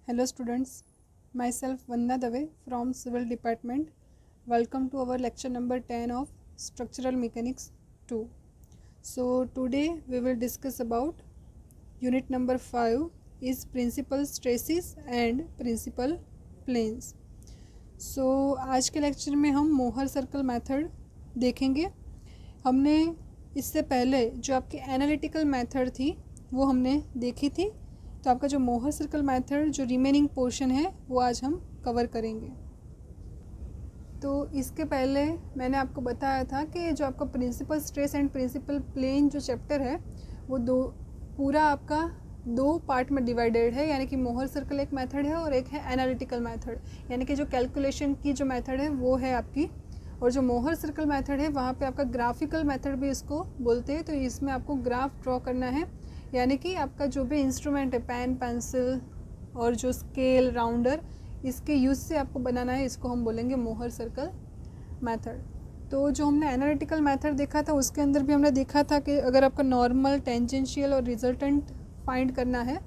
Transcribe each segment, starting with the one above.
Hello students, myself Vandana Dave from Civil Department. Welcome to our lecture number 10 of Structural Mechanics 2. So today we will discuss about unit number 5 is Principal Stresses and Principal Planes. So आज के lecture में हम मोहर circle method देखेंगे। हमने इससे पहले जो आपकी एनालिटिकल मेथड थी वो हमने देखी थी, तो आपका जो मोहर सर्कल मेथड जो रिमेनिंग पोर्शन है वो आज हम कवर करेंगे। तो इसके पहले मैंने आपको बताया था कि जो आपका principal stress and principal plane जो चैप्टर है वो पूरा आपका दो पार्ट में डिवाइडेड है, यानी कि मोहर सर्कल एक मेथड है और एक है एनालिटिकल मेथड, यानी कि जो कैलकुलेशन की जो मेथड है वो है आपकी, और जो मोहर सर्कल मेथड है वहाँ पे आपका ग्राफिकल मेथड भी इसको बोलते हैं। तो इसमें आपको ग्राफ ड्रॉ करना है, यानी कि आपका जो भी इंस्ट्रूमेंट है पेन, पेंसिल और जो स्केल, राउंडर, इसके यूज़ से आपको बनाना है, इसको हम बोलेंगे मोहर सर्कल मेथड। तो जो हमने एनालिटिकल मेथड देखा था उसके अंदर भी हमने देखा था कि अगर आपका नॉर्मल, टेंजेंशियल और रिजल्टेंट फाइंड करना है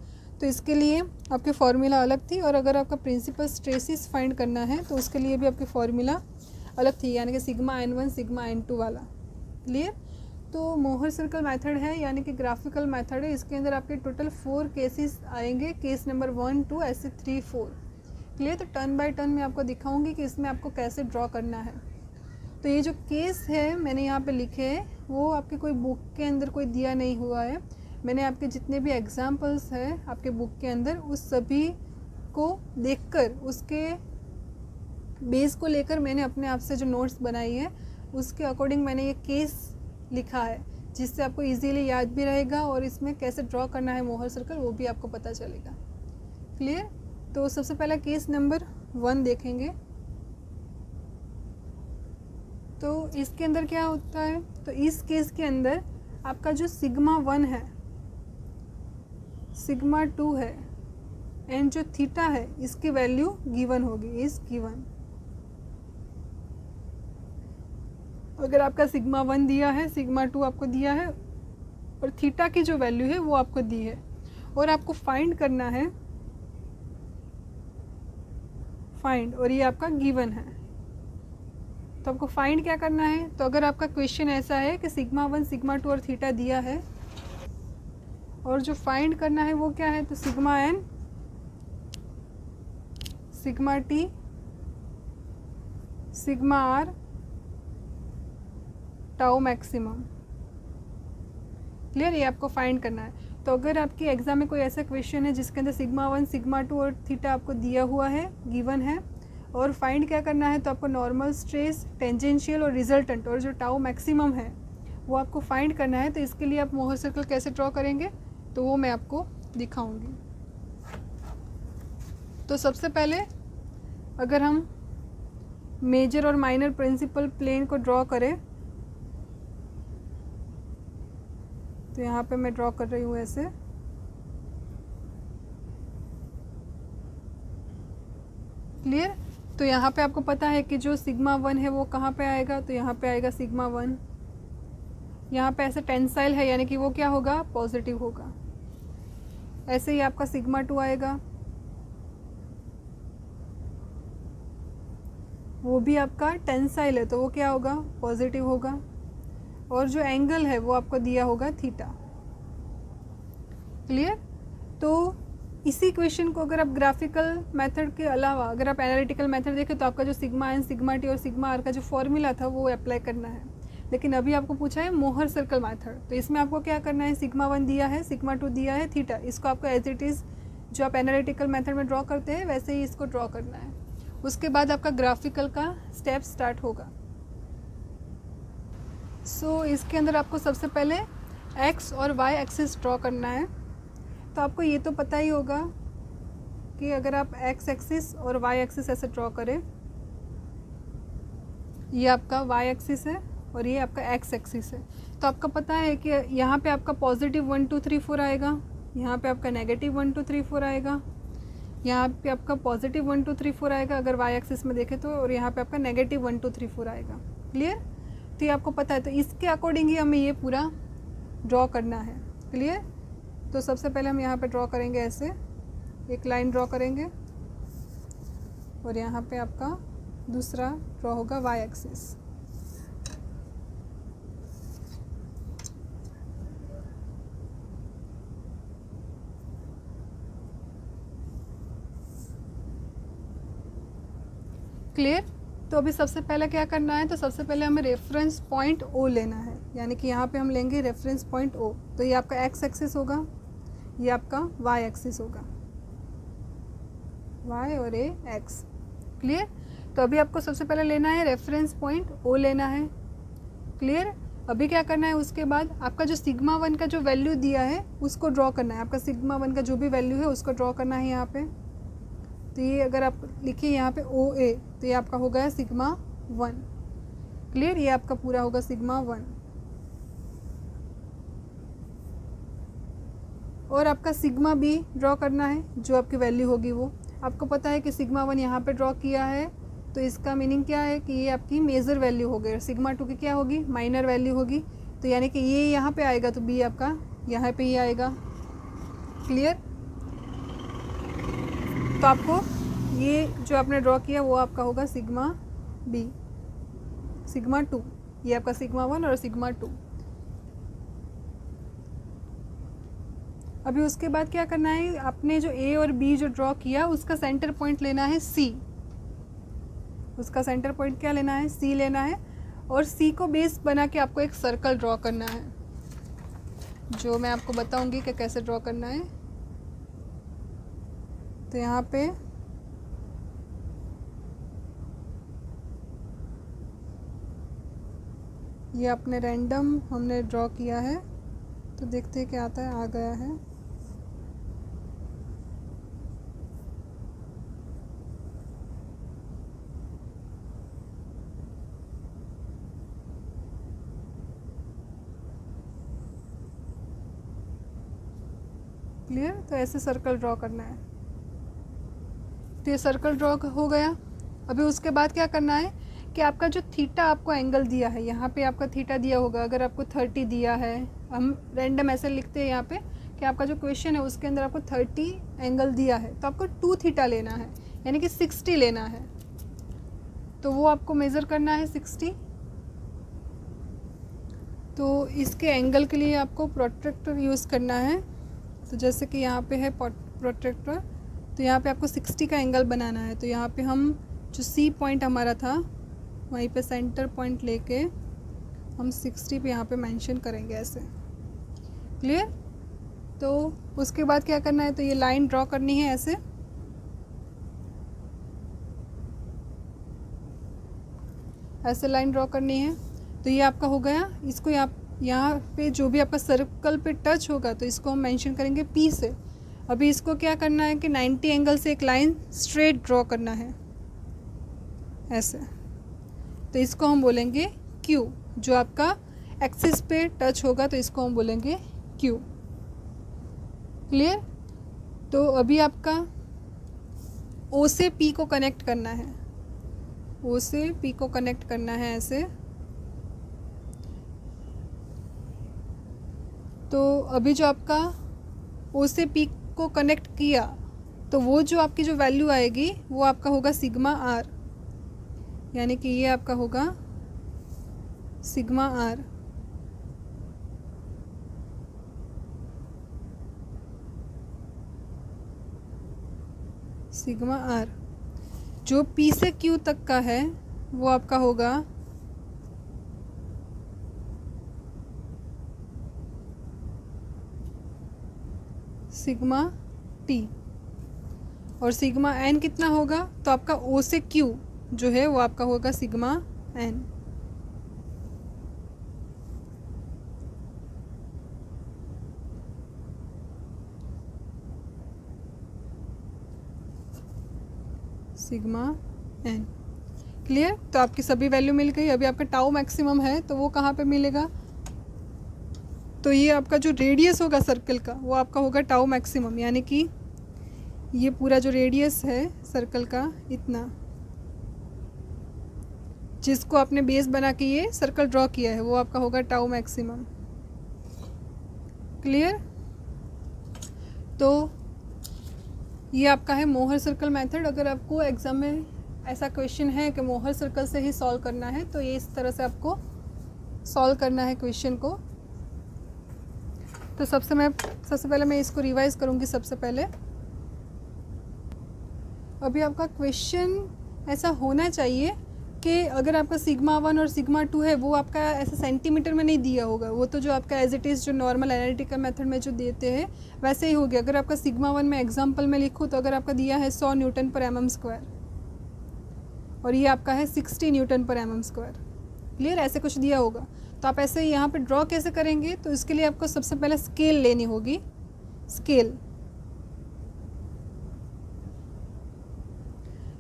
तो इसके लिए आपकी फार्मूला अलग थी, और अगर आपका प्रिंसिपल स्ट्रेसेस फाइंड करना है तो उसके लिए भी आपकी फार्मूला अलग थी, यानी कि सिग्मा n1 सिग्मा n2 वाला। क्लियर? तो मोहर सर्कल मेथड है यानी कि ग्राफिकल मेथड है, इसके अंदर आपके टोटल 4 केसेस आएंगे, केस नंबर 1, 2 ऐसे 3, 4। क्लियर? तो टर्न बाय टर्न मैं आपको दिखाऊंगी कि इसमें आपको कैसे ड्रॉ करना है। तो ये जो केस है मैंने यहाँ पे लिखे हैं वो आपके कोई बुक के अंदर कोई दिया नहीं हुआ है, मैंने आपके जितने भी एग्जाम्पल्स हैं आपके बुक के अंदर उस सभी को देखकर, उसके बेस को लेकर मैंने अपने आप से जो नोट्स बनाई है उसके अकॉर्डिंग मैंने ये केस लिखा है, जिससे आपको इजीली याद भी रहेगा और इसमें कैसे ड्रॉ करना है मोहर सर्कल वो भी आपको पता चलेगा। क्लियर? तो सबसे पहला केस नंबर 1 देखेंगे। तो इसके अंदर क्या होता है, तो इस केस के अंदर आपका जो सिग्मा 1 है, सिग्मा 2 है एंड जो थीटा है इसकी वैल्यू गिवन होगी, इज गिवन। अगर आपका सिग्मा 1 दिया है, सिग्मा 2 आपको दिया है और थीटा की जो वैल्यू है वो आपको दी है, और आपको फाइंड करना है, फाइंड, और ये आपका गिवन है। तो आपको फाइंड क्या करना है, तो अगर आपका क्वेश्चन ऐसा है कि सिग्मा 1, सिग्मा 2 और थीटा दिया है और जो फाइंड करना है वो क्या है, तो sigma n, sigma t, sigma r, tau maximum. Clear? ये आपको फाइंड करना है। तो अगर आपकी एग्जाम में कोई ऐसा क्वेश्चन है जिसके अंदर सिग्मा 1, सिग्मा 2 और थीटा आपको दिया हुआ है, गिवन है, और फाइंड क्या करना है, तो आपको नॉर्मल स्ट्रेस, टेंजेंशियल और रिजल्टेंट और जो टाउ मैक्सिमम है वो आपको फाइंड करना है। तो इसके लिए आप मोहर सर्कल कैसे ड्रॉ करेंगे तो वो मैं आपको दिखाऊंगी। तो सबसे पहले अगर हम मेजर और माइनर प्रिंसिपल प्लेन को ड्रॉ करें, तो यहाँ पे मैं ड्रॉ कर रही हूँ ऐसे। क्लियर? तो यहाँ पे आपको पता है कि जो सिग्मा 1 है वो कहाँ पे आएगा, तो यहाँ पे आएगा सिग्मा 1। यहाँ पे ऐसे टेंसाइल है यानी कि वो क्या होगा, पॉजिटिव होगा। ऐसे ही आपका सिग्मा 2 आएगा, वो भी आपका टेंसाइल है तो वो क्या होगा, पॉजिटिव होगा, और जो एंगल है वो आपको दिया होगा थीटा। क्लियर? तो इसी क्वेश्चन को अगर आप ग्राफिकल मेथड के अलावा अगर आप एनालिटिकल मेथड देखें तो आपका जो सिग्मा n, सिग्मा t और सिग्मा r का जो फॉर्मूला था वो अप्लाई करना है, लेकिन अभी आपको पूछा है मोहर सर्कल मेथड, तो इसमें आपको क्या करना है, सिग्मा 1 दिया है, सिग्मा 2 दिया है, थीटा, इसको आपको एज इट इज़ जो आप एनालिटिकल मेथड में ड्रॉ करते हैं वैसे ही इसको ड्रॉ करना है। उसके बाद आपका ग्राफिकल का स्टेप स्टार्ट होगा। सो इसके अंदर आपको सबसे पहले एक्स और वाई एक्सिस ड्रॉ करना है। तो आपको ये तो पता ही होगा कि अगर आप एक्स एक्सिस और वाई एक्सिस ऐसे ड्रॉ करें, ये आपका वाई एक्सिस है और ये आपका एक्स एक्सिस है, तो आपको पता है कि यहाँ पे आपका पॉजिटिव 1 2 3 4 आएगा, यहाँ पे आपका नेगेटिव 1 2 3 4 आएगा, यहाँ पे आपका पॉजिटिव 1 2 3 4 आएगा अगर वाई एक्सिस में देखें तो, और यहाँ पे आपका नेगेटिव 1 2 3 4 आएगा। क्लियर? तो ये आपको पता है, तो इसके अकॉर्डिंग ही हमें ये पूरा ड्रॉ करना है। क्लियर? तो सबसे पहले हम यहाँ पे ड्रॉ करेंगे ऐसे, एक लाइन ड्रॉ करेंगे और यहाँ पे आपका दूसरा ड्रॉ होगा वाई एक्सिस। क्लियर। तो अभी सबसे पहले क्या करना है, तो सबसे पहले हमें रेफरेंस पॉइंट ओ लेना है, यानी कि यहाँ पे हम लेंगे रेफरेंस पॉइंट ओ। तो ये आपका एक्स एक्सिस होगा, ये आपका वाई एक्सिस होगा, वाई और ए एक्स। क्लियर। तो अभी आपको सबसे पहले लेना है रेफरेंस पॉइंट ओ लेना है। क्लियर। अभी क्या करना है, उसके बाद आपका जो सिग्मा 1 का जो वैल्यू दिया है उसको ड्रॉ करना है। आपका सिग्मा 1 का जो भी वैल्यू है उसको ड्रॉ करना है यहाँ पे। तो ये अगर आप लिखिए यहाँ पे ओ ए, तो ये आपका हो गया सिग्मा 1। क्लियर। ये आपका पूरा होगा सिग्मा 1। और आपका सिग्मा बी ड्रॉ करना है, जो आपकी वैल्यू होगी वो आपको पता है कि सिग्मा 1 यहाँ पे ड्रॉ किया है, तो इसका मीनिंग क्या है कि ये आपकी मेजर वैल्यू हो गई। सिग्मा 2 की क्या होगी, माइनर वैल्यू होगी। तो यानी कि ये यहाँ पे आएगा, तो बी आपका यहाँ पे ही आएगा। क्लियर। तो आपको ये जो आपने ड्रॉ किया वो आपका होगा सिग्मा बी, सिग्मा 2। ये आपका सिग्मा 1 और सिग्मा 2। अभी उसके बाद क्या करना है, आपने जो ए और बी जो ड्रॉ किया उसका सेंटर पॉइंट लेना है सी। उसका सेंटर पॉइंट क्या लेना है, सी लेना है। और सी को बेस बना के आपको एक सर्कल ड्रॉ करना है, जो मैं आपको बताऊंगी कि कैसे ड्रॉ करना है। तो यहाँ पे ये अपने रैंडम हमने ड्रॉ किया है, तो देखते हैं क्या आता है। आ गया है। क्लियर। तो ऐसे सर्कल ड्रॉ करना है। तो ये सर्कल ड्रॉ हो गया। अभी उसके बाद क्या करना है कि आपका जो थीटा आपको एंगल दिया है, यहाँ पे आपका थीटा दिया होगा। अगर आपको 30 दिया है, हम रैंडम ऐसे लिखते हैं यहाँ पे कि आपका जो क्वेश्चन है उसके अंदर आपको 30 एंगल दिया है, तो आपको 2 थीटा लेना है, यानी कि 60 लेना है। तो वो आपको मेज़र करना है 60। तो इसके एंगल के लिए आपको प्रोट्रैक्टर यूज़ करना है। तो जैसे कि यहाँ पे है प्रोट्रैक्टर, तो यहाँ पे आपको 60 का एंगल बनाना है। तो यहाँ पे हम जो सी पॉइंट हमारा था वहीं पे सेंटर पॉइंट लेके हम 60 पे यहाँ पे मेंशन करेंगे ऐसे। क्लियर। तो उसके बाद क्या करना है, तो ये लाइन ड्रॉ करनी है ऐसे। ऐसे लाइन ड्रॉ करनी है। तो ये आपका हो गया। इसको यहाँ पे जो भी आपका सर्कल पे टच होगा तो इसको हम मेंशन करेंगे पी से। अभी इसको क्या करना है कि 90 एंगल से एक लाइन स्ट्रेट ड्रॉ करना है ऐसे। तो इसको हम बोलेंगे क्यू। जो आपका एक्सिस पे टच होगा तो इसको हम बोलेंगे क्यू। क्लियर। तो अभी आपका ओ से पी को कनेक्ट करना है, ओ से पी को कनेक्ट करना है ऐसे। तो अभी जो आपका ओ से पी को कनेक्ट किया, तो वो जो आपकी जो वैल्यू आएगी वो आपका होगा सिग्मा आर, यानी कि ये आपका होगा सिग्मा आर। सिग्मा आर जो पी से क्यू तक का है वो आपका होगा सिग्मा टी। और सिग्मा एन कितना होगा, तो आपका ओ से क्यू जो है वो आपका होगा sigma N. Sigma N. Clear. तो आपकी सभी वैल्यू मिल गई। अभी आपका टाउ मैक्सिमम है तो वो कहाँ पे मिलेगा, तो ये आपका जो रेडियस होगा सर्कल का वो आपका होगा टाउ मैक्सिमम, यानी कि ये पूरा जो रेडियस है सर्कल का इतना, जिसको आपने बेस बना के ये सर्कल ड्रॉ किया है वो आपका होगा टाउ मैक्सिमम। क्लियर। तो ये आपका है मोहर सर्कल मेथड। अगर आपको एग्ज़ाम में ऐसा क्वेश्चन है कि मोहर सर्कल से ही सॉल्व करना है तो ये इस तरह से आपको सॉल्व करना है क्वेश्चन को। तो सबसे पहले मैं इसको रिवाइज़ करूँगी। सबसे पहले अभी आपका क्वेश्चन ऐसा होना चाहिए कि अगर आपका सिग्मा 1 और सिग्मा 2 है वो आपका ऐसा सेंटीमीटर में नहीं दिया होगा, वो तो जो आपका एज इट इज़ जो नॉर्मल एनालिटिकल मेथड में जो देते हैं वैसे ही हो गया। अगर आपका सिग्मा 1 में एग्जांपल में लिखूँ तो अगर आपका दिया है 100 न्यूटन पर mm स्क्वायर और ये आपका है 60 न्यूटन पर mm स्क्वायर, क्लियर, ऐसे कुछ दिया होगा। तो आप ऐसे यहाँ पर ड्रॉ कैसे करेंगे? तो इसके लिए आपको सबसे पहले स्केल लेनी होगी। स्केल,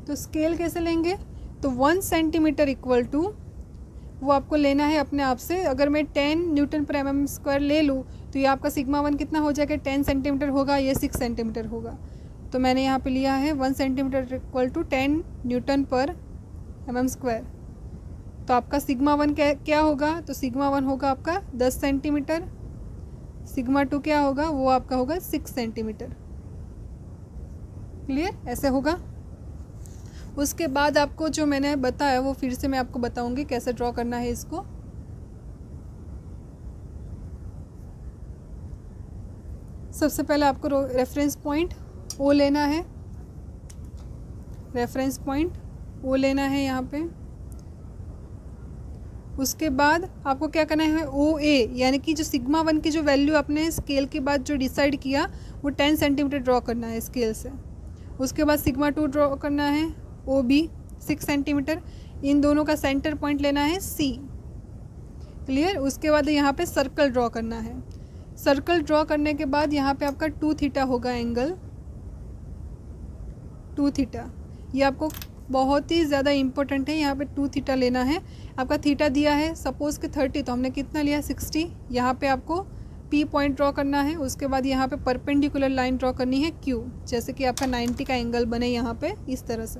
तो स्केल कैसे लेंगे? तो 1 सेंटीमीटर इक्वल टू वो आपको लेना है अपने आप से। अगर मैं 10 न्यूटन पर mm स्क्वायर ले लूँ तो ये आपका सिग्मा 1 कितना हो जाएगा? 10 सेंटीमीटर होगा, ये 6 सेंटीमीटर होगा। तो मैंने यहाँ पे लिया है 1 सेंटीमीटर इक्वल टू 10 न्यूटन पर mm स्क्वायर। तो आपका सिग्मा 1 क्या होगा? तो सिग्मा 1 होगा आपका 10 सेंटीमीटर, सिग्मा 2 क्या होगा? वो आपका होगा 6 सेंटीमीटर, क्लियर, ऐसे होगा। उसके बाद आपको जो मैंने बताया वो फिर से मैं आपको बताऊंगी कैसे ड्रॉ करना है इसको। सबसे पहले आपको रेफरेंस पॉइंट ओ लेना है, रेफरेंस पॉइंट ओ लेना है यहाँ पे। उसके बाद आपको क्या करना है? ओ ए, यानी कि जो सिग्मा 1 की जो वैल्यू आपने स्केल के बाद जो डिसाइड किया वो 10 सेंटीमीटर ड्रॉ करना है स्केल से। उसके बाद सिग्मा 2 ड्रॉ करना है, ओ बी 6 सेंटीमीटर। इन दोनों का सेंटर पॉइंट लेना है सी, क्लियर। उसके बाद यहाँ पे सर्कल ड्रॉ करना है। सर्कल ड्रॉ करने के बाद यहाँ पे आपका 2 थीटा होगा, एंगल 2 थीटा। ये आपको बहुत ही ज़्यादा इंपॉर्टेंट है, यहाँ पे 2 थीटा लेना है। आपका थीटा दिया है सपोज़ कि 30, तो हमने कितना लिया? 60। यहाँ पे आपको पी पॉइंट ड्रॉ करना है। उसके बाद यहाँ पे परपेंडिकुलर लाइन ड्रॉ करनी है क्यू, जैसे कि आपका 90 का एंगल बने यहाँ पे इस तरह से,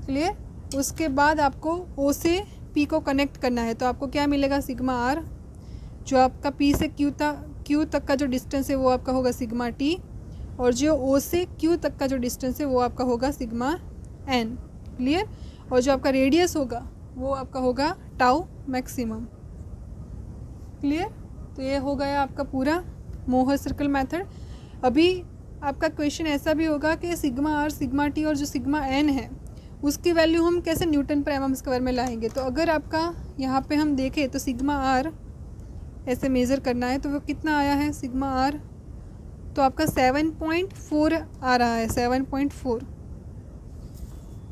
क्लियर। उसके बाद आपको ओ से पी को कनेक्ट करना है। तो आपको क्या मिलेगा? Sigma R. जो आपका पी से क्यू तक का जो डिस्टेंस है वो आपका होगा सिग्मा टी, और जो ओ से क्यू तक का जो डिस्टेंस है वो आपका होगा सिग्मा एन, क्लियर। और जो आपका रेडियस होगा वो आपका होगा टाउ मैक्सिमम, क्लियर। तो ये हो गया आपका पूरा मोहर सर्कल मेथड। अभी आपका क्वेश्चन ऐसा भी होगा कि सिग्मा आर, सिग्मा टी और जो सिग्मा एन है उसकी वैल्यू हम कैसे न्यूटन पर mm स्क्वायर में लाएंगे। तो अगर आपका यहाँ पे हम देखें तो सिग्मा आर ऐसे मेज़र करना है तो वो कितना आया है सिग्मा आर? तो आपका 7.4 आ रहा है, 7.4।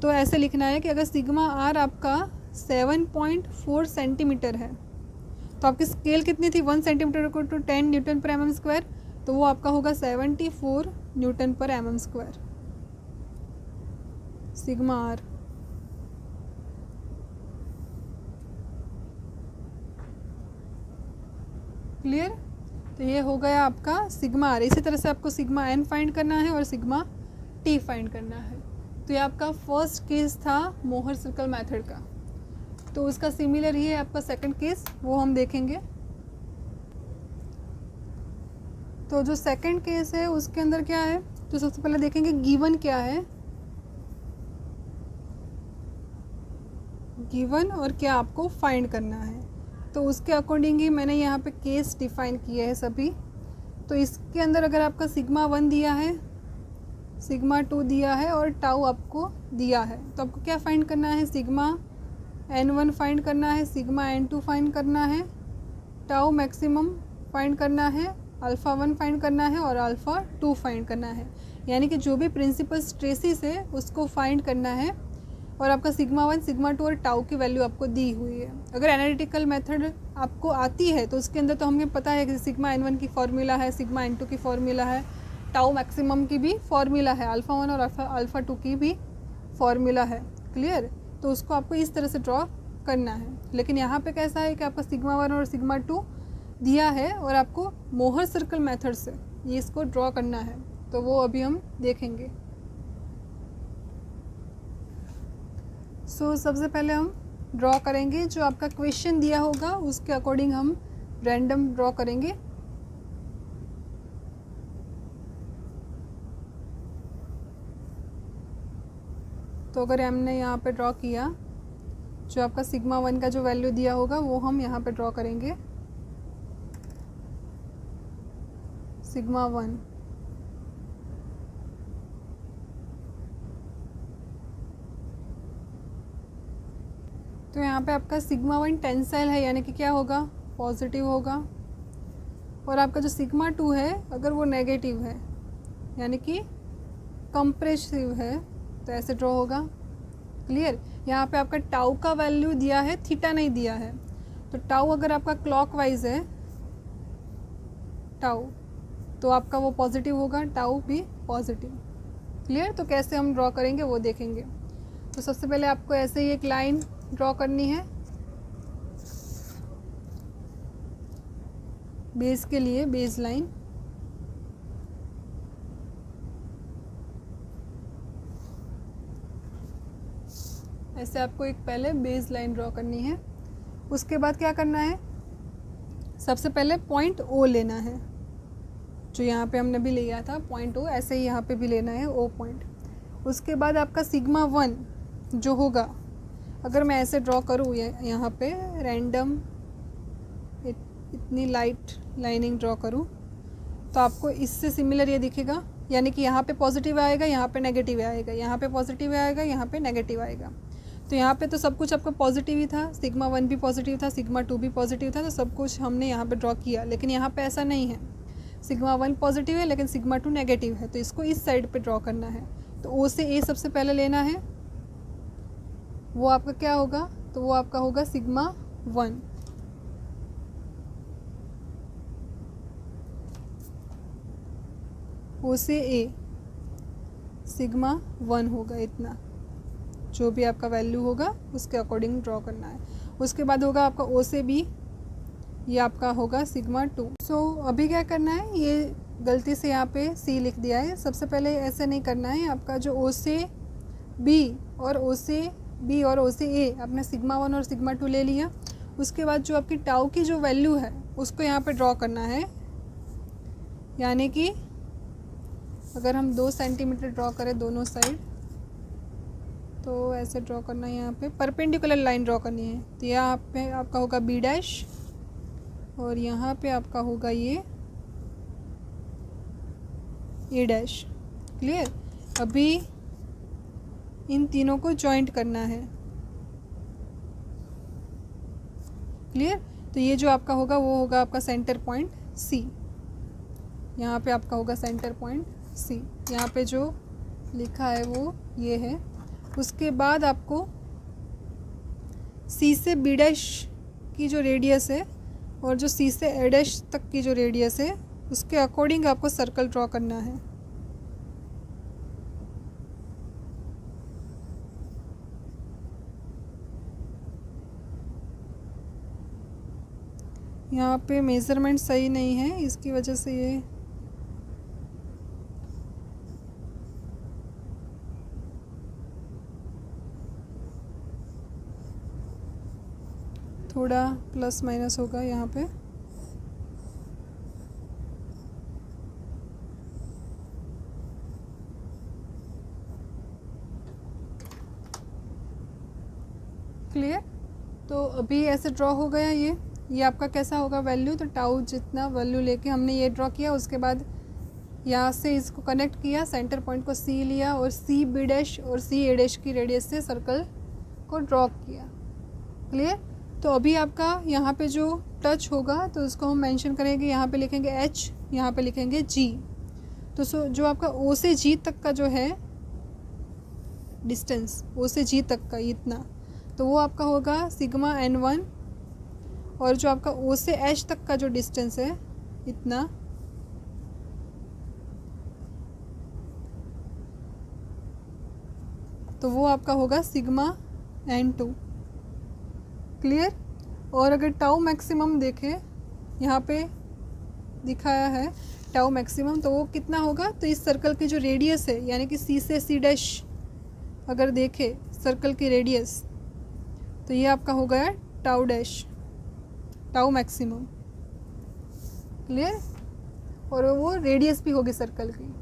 तो ऐसे लिखना है कि अगर सिग्मा आर आपका 7.4 सेंटीमीटर है तो आपकी स्केल कितनी थी? 1 सेंटीमीटर को टू 10 न्यूटन पर mm स्क्वायर, तो वो आपका होगा 74 न्यूटन पर mm square sigma R, clear. तो ये हो गया आपका सिग्मा आर। इसी तरह से आपको सिग्मा एन फाइंड करना है और सिग्मा टी फाइंड करना है। तो ये आपका फर्स्ट केस था मोहर सर्कल मेथड का। तो उसका सिमिलर ही है आपका सेकंड केस, वो हम देखेंगे। तो जो सेकंड केस है उसके अंदर क्या है? तो सबसे पहले देखेंगे गिवन क्या है, गिवन और क्या आपको फाइंड करना है। तो उसके अकॉर्डिंग ही मैंने यहाँ पे केस डिफाइन किए हैं सभी। तो इसके अंदर अगर आपका सिग्मा 1 दिया है, सिग्मा 2 दिया है और टाउ आपको दिया है, तो आपको क्या फाइंड करना है? सिग्मा n1 फाइंड करना है, सिग्मा n2 फाइंड करना है, टाउ मैक्सिमम फाइंड करना है, अल्फ़ा 1 फाइंड करना है और अल्फ़ा 2 फाइंड करना है। यानी कि जो भी प्रिंसिपल स्ट्रेसिस है उसको फाइंड करना है। और आपका सिग्मा 1, सिग्मा 2 और टाउ की वैल्यू आपको दी हुई है। अगर एनालिटिकल मेथड आपको आती है तो उसके अंदर तो हमें पता है कि सिग्मा n1 की फॉर्मूला है, सिग्मा n2 की फॉर्मूला है, टाउ मैक्सिमम की भी फॉर्मूला है, अल्फ़ा 1 और अल्फ़ा 2 की भी फॉर्मूला है, क्लियर। तो उसको आपको इस तरह से ड्रॉ करना है। लेकिन यहाँ पे कैसा है कि आपका सिग्मा 1 और सिग्मा 2 दिया है और आपको मोहर सर्कल मेथड से ये इसको ड्रॉ करना है, तो वो अभी हम देखेंगे। सबसे पहले हम ड्रॉ करेंगे जो आपका क्वेश्चन दिया होगा उसके अकॉर्डिंग हम रैंडम ड्रॉ करेंगे। तो अगर हमने यहाँ पे ड्रॉ किया, जो आपका सिग्मा 1 का जो वैल्यू दिया होगा वो हम यहाँ पे ड्रॉ करेंगे, सिग्मा 1। तो यहाँ पे आपका सिग्मा 1 टेंसाइल है, यानी कि क्या होगा, पॉजिटिव होगा। और आपका जो सिग्मा 2 है अगर वो नेगेटिव है यानी कि कंप्रेसिव है, तो ऐसे ड्रॉ होगा। क्लियर। यहाँ पे आपका टाउ का वैल्यू दिया है, थीटा नहीं दिया है। तो टाउ अगर आपका क्लॉकवाइज है टाउ, तो आपका वो पॉजिटिव होगा, टाउ भी पॉजिटिव। क्लियर। तो कैसे हम ड्रॉ करेंगे वो देखेंगे। तो सबसे पहले आपको ऐसे ही एक लाइन ड्रॉ करनी है बेस के लिए, बेस लाइन। ऐसे आपको एक पहले बेस लाइन ड्रॉ करनी है। उसके बाद क्या करना है, सबसे पहले पॉइंट ओ लेना है, जो यहाँ पे हमने भी लिया था पॉइंट ओ, ऐसे ही यहाँ पे भी लेना है ओ पॉइंट। उसके बाद आपका सिग्मा 1 जो होगा, अगर मैं ऐसे ड्रॉ करूँ यहाँ पे रैंडम इतनी लाइट लाइनिंग ड्रॉ करूँ, तो आपको इससे सिमिलर ये दिखेगा, यानी कि यहाँ पे पॉजिटिव आएगा, यहाँ पे नेगेटिव आएगा, यहाँ पे पॉजिटिव आएगा, यहाँ पे नेगेटिव आएगा। तो यहाँ पे तो सब कुछ आपका पॉजिटिव ही था, सिग्मा 1 भी पॉजिटिव था, सिग्मा 2 भी पॉजिटिव था, तो सब कुछ हमने यहाँ पे ड्रॉ किया। लेकिन यहाँ पे ऐसा नहीं है, सिग्मा 1 पॉजिटिव है लेकिन सिग्मा 2 नेगेटिव है, तो इसको इस साइड पे ड्रॉ करना है। तो ओ से ए सबसे पहले लेना है, वो आपका क्या होगा, तो वो आपका होगा सिग्मा 1। ओ से ए सिग्मा 1 होगा, इतना जो भी आपका वैल्यू होगा उसके अकॉर्डिंग ड्रॉ करना है। उसके बाद होगा आपका ओ से बी, ये आपका होगा सिग्मा 2। सो अभी क्या करना है, ये गलती से यहाँ पे सी लिख दिया है, सबसे पहले ऐसे नहीं करना है। आपका जो ओ से बी और ओ से बी और ओ से ए, आपने सिग्मा 1 और सिग्मा 2 ले लिया। उसके बाद जो आपकी टाउ की जो वैल्यू है उसको यहाँ पे ड्रॉ करना है, यानी कि अगर हम 2 सेंटीमीटर ड्रॉ करें दोनों साइड, तो ऐसे ड्रॉ करना है, यहाँ पे परपेंडिकुलर लाइन ड्रॉ करनी है। तो यहाँ पे आपका होगा बी डैश और यहाँ पे आपका होगा ये ए डैश। क्लियर। अभी इन तीनों को जॉइंट करना है। क्लियर। तो ये जो आपका होगा वो होगा आपका सेंटर पॉइंट सी, यहाँ पे आपका होगा सेंटर पॉइंट सी, यहाँ पे जो लिखा है वो ये है। उसके बाद आपको सी से बी डैश की जो रेडियस है और जो सी से ए डैश तक की जो रेडियस है उसके अकॉर्डिंग आपको सर्कल ड्रॉ करना है। यहाँ पे मेज़रमेंट सही नहीं है, इसकी वजह से ये थोड़ा प्लस माइनस होगा यहाँ पे। क्लियर। तो अभी ऐसे ड्रॉ हो गया ये आपका कैसा होगा वैल्यू, तो टाउ जितना वैल्यू लेके हमने ये ड्रॉ किया। उसके बाद यहाँ से इसको कनेक्ट किया, सेंटर पॉइंट को सी लिया और सी बी डैश और सी ए डैश की रेडियस से सर्कल को ड्रॉ किया। क्लियर। तो अभी आपका यहाँ पे जो टच होगा तो उसको हम मेंशन करेंगे, यहाँ पे लिखेंगे एच, यहाँ पे लिखेंगे जी। तो जो आपका ओ से जी तक का जो है डिस्टेंस, ओ से जी तक का इतना, तो वो आपका होगा सिग्मा n1। और जो आपका ओ से एच तक का जो डिस्टेंस है इतना, तो वो आपका होगा सिग्मा n2। क्लियर। और अगर टाउ मैक्सिमम देखें, यहाँ पे दिखाया है टाउ मैक्सिमम, तो वो कितना होगा, तो इस सर्कल की जो रेडियस है यानी कि सी से सी डैश अगर देखें सर्कल की रेडियस, तो ये आपका हो गया tau dash, tau maximum. Clear. और वो रेडियस भी होगी सर्कल की।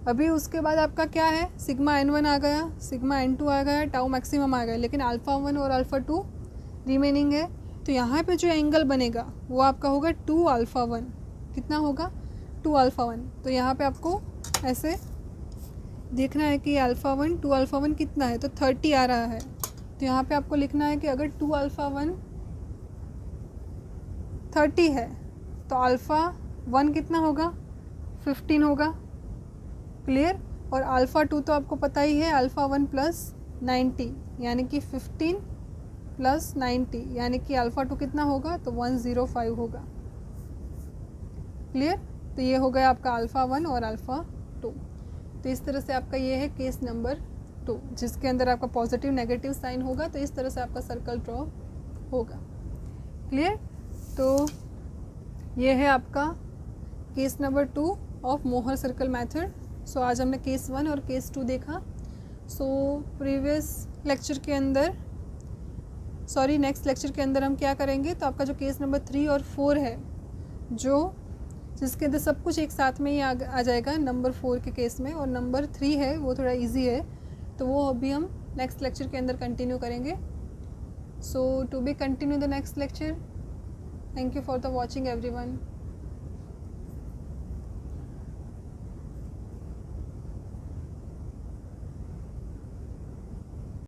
अभी उसके बाद आपका क्या है, सिग्मा n1 आ गया, सिग्मा n2 आ गया, टाउ मैक्सिमम आ गया, लेकिन अल्फ़ा 1 और अल्फ़ा 2 रिमेनिंग है। तो यहाँ पे जो एंगल बनेगा वो आपका होगा 2 अल्फ़ा 1। कितना होगा, 2 अल्फ़ा 1। तो यहाँ पे आपको ऐसे देखना है कि अल्फ़ा 1 2 अल्फ़ा 1 कितना है, तो 30 आ रहा है। तो यहाँ पे आपको लिखना है कि अगर 2 अल्फ़ा 1 30 है तो अल्फ़ा 1 कितना होगा, 15 होगा। क्लियर। और अल्फ़ा 2 तो आपको पता ही है, अल्फ़ा 1 प्लस 90 यानी कि 15 प्लस 90 यानी कि अल्फ़ा 2 कितना होगा, तो 105 होगा। क्लियर। तो ये हो गया आपका अल्फ़ा 1 और अल्फ़ा 2। तो इस तरह से आपका ये है केस नंबर 2, जिसके अंदर आपका पॉजिटिव नेगेटिव साइन होगा। तो इस तरह से आपका सर्कल ड्रॉ होगा। क्लियर। तो ये है आपका case number 2 of Mohr circle method. So आज हमने केस 1 और केस 2 देखा। सो प्रीवियस लेक्चर के अंदर, सॉरी नेक्स्ट लेक्चर के अंदर हम क्या करेंगे, तो आपका जो केस नंबर 3 और 4 है, जो जिसके अंदर सब कुछ एक साथ में ही आ जाएगा नंबर 4 के केस में, और नंबर 3 है वो थोड़ा इजी है, तो वो अभी हम नेक्स्ट लेक्चर के अंदर कंटिन्यू करेंगे। So to be continue the next lecture. Thank you for the watching everyone.